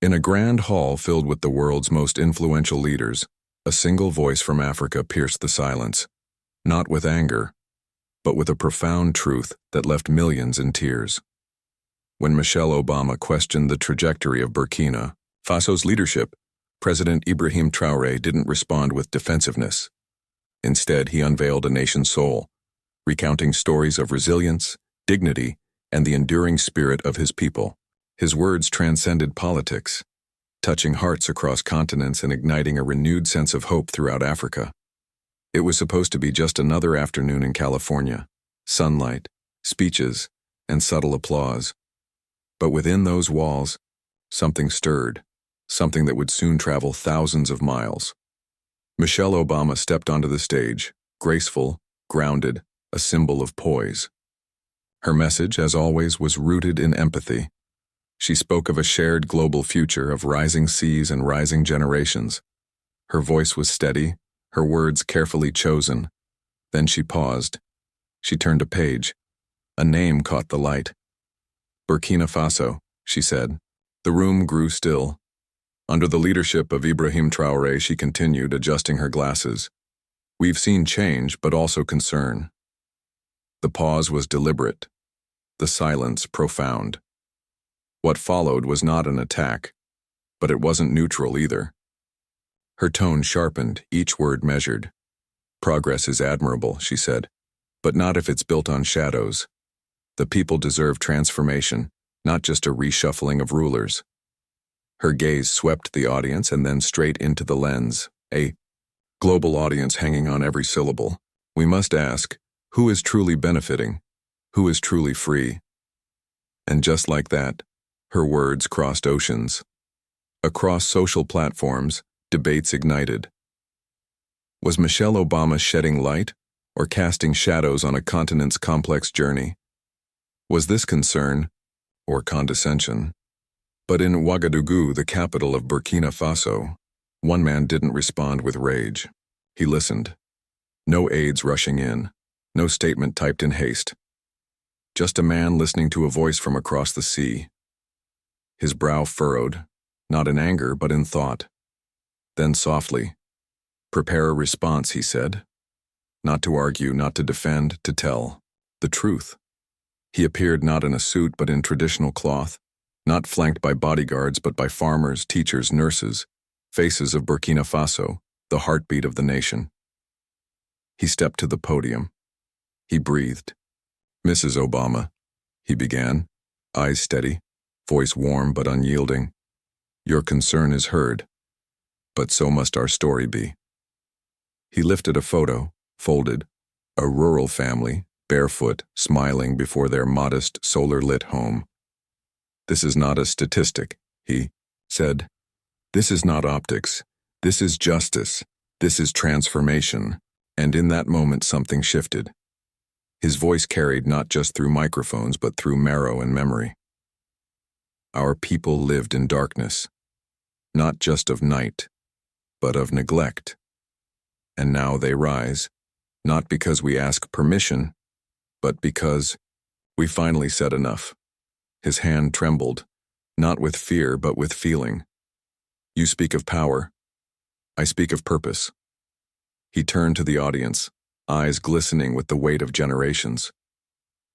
In a grand hall filled with the world's most influential leaders, a single voice from Africa pierced the silence, not with anger, but with a profound truth that left millions in tears. When Michelle Obama questioned the trajectory of Burkina Faso's leadership, President Ibrahim Traoré didn't respond with defensiveness. Instead, he unveiled a nation's soul, recounting stories of resilience, dignity, and the enduring spirit of his people. His words transcended politics, touching hearts across continents and igniting a renewed sense of hope throughout Africa. It was supposed to be just another afternoon in California, sunlight, speeches, and subtle applause. But within those walls, something stirred, something that would soon travel thousands of miles. Michelle Obama stepped onto the stage, graceful, grounded, a symbol of poise. Her message, as always, was rooted in empathy. She spoke of a shared global future of rising seas and rising generations. Her voice was steady, her words carefully chosen. Then she paused. She turned a page. A name caught the light. Burkina Faso, she said. The room grew still. Under the leadership of Ibrahim Traoré, she continued, adjusting her glasses. We've seen change, but also concern. The pause was deliberate. The silence profound. What followed was not an attack, but it wasn't neutral either. Her tone sharpened, each word measured. Progress is admirable, she said, but not if it's built on shadows. The people deserve transformation, not just a reshuffling of rulers. Her gaze swept the audience and then straight into the lens, a global audience hanging on every syllable. We must ask, who is truly benefiting? Who is truly free? And just like that, her words crossed oceans. Across social platforms, debates ignited. Was Michelle Obama shedding light or casting shadows on a continent's complex journey? Was this concern or condescension? But in Ouagadougou, the capital of Burkina Faso, one man didn't respond with rage. He listened. No aides rushing in, no statement typed in haste. Just a man listening to a voice from across the sea. His brow furrowed, not in anger but in thought. Then softly, "Prepare a response," he said. Not to argue, not to defend, to tell the truth. He appeared not in a suit but in traditional cloth, not flanked by bodyguards but by farmers, teachers, nurses, faces of Burkina Faso, the heartbeat of the nation. He stepped to the podium. He breathed. "Mrs. Obama," he began, eyes steady, voice warm but unyielding. "Your concern is heard, but so must our story be." He lifted a photo, folded, a rural family, barefoot, smiling before their modest, solar-lit home. "This is not a statistic," he said. "This is not optics. This is justice. This is transformation." And in that moment something shifted. His voice carried not just through microphones but through marrow and memory. Our people lived in darkness, not just of night, but of neglect. And now they rise, not because we ask permission, but because we finally said enough. His hand trembled, not with fear but with feeling. "You speak of power. I speak of purpose." He turned to the audience, eyes glistening with the weight of generations.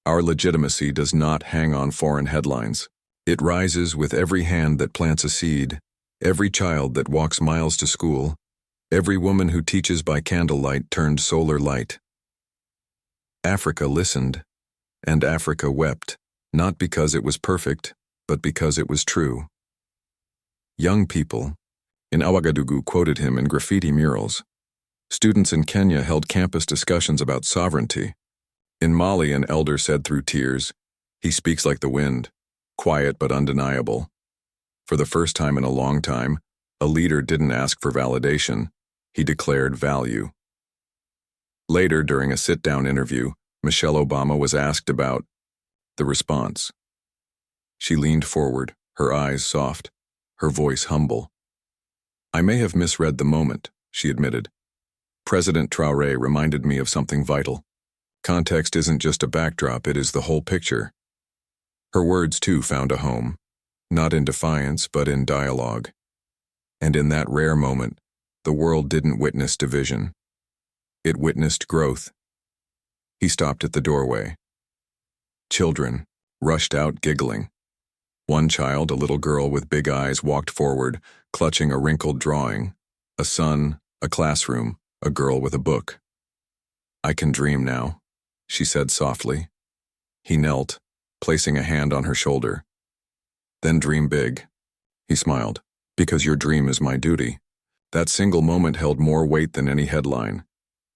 "Our legitimacy does not hang on foreign headlines. It rises with every hand that plants a seed, every child that walks miles to school, every woman who teaches by candlelight turned solar light." Africa listened, and Africa wept, not because it was perfect, but because it was true. Young people in Ouagadougou quoted him in graffiti murals. Students in Kenya held campus discussions about sovereignty. In Mali, an elder said through tears, "He speaks like the wind, quiet but undeniable." For the first time in a long time, a leader didn't ask for validation, he declared value. Later, during a sit-down interview, Michelle Obama was asked about the response. She leaned forward, her eyes soft, her voice humble. "I may have misread the moment," she admitted. "President Traoré reminded me of something vital. Context isn't just a backdrop, it is the whole picture." Her words, too, found a home. not in defiance, but in dialogue. And in that rare moment, the world didn't witness division. It witnessed growth. He stopped at the doorway. Children rushed out giggling. One child, a little girl with big eyes, walked forward, clutching a wrinkled drawing. A son, a classroom, a girl with a book. "I can dream now," she said softly. He knelt, placing a hand on her shoulder. "Then dream big." He smiled. "Because your dream is my duty." That single moment held more weight than any headline.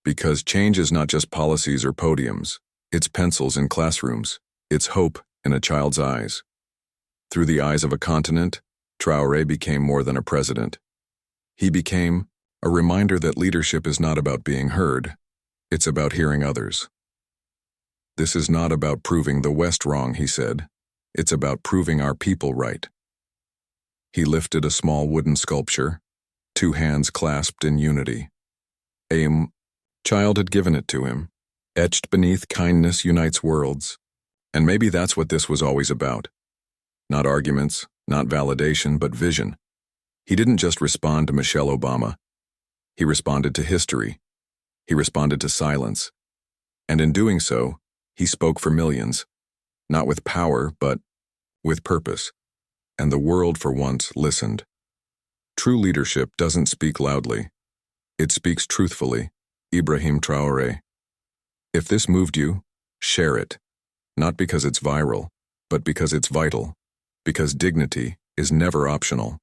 Because change is not just policies or podiums. It's pencils in classrooms. It's hope in a child's eyes. Through the eyes of a continent, Traoré became more than a president. He became a reminder that leadership is not about being heard. It's about hearing others. "This is not about proving the West wrong," he said. "It's about proving our people right." He lifted a small wooden sculpture, two hands clasped in unity. A child had given it to him, etched beneath "Kindness unites worlds." And maybe that's what this was always about. Not arguments, not validation, but vision. He didn't just respond to Michelle Obama. He responded to history. He responded to silence. And in doing so, he spoke for millions, not with power, but with purpose. And the world, for once, listened. True leadership doesn't speak loudly. It speaks truthfully. Ibrahim Traoré. If this moved you, share it. Not because it's viral, but because it's vital. Because dignity is never optional.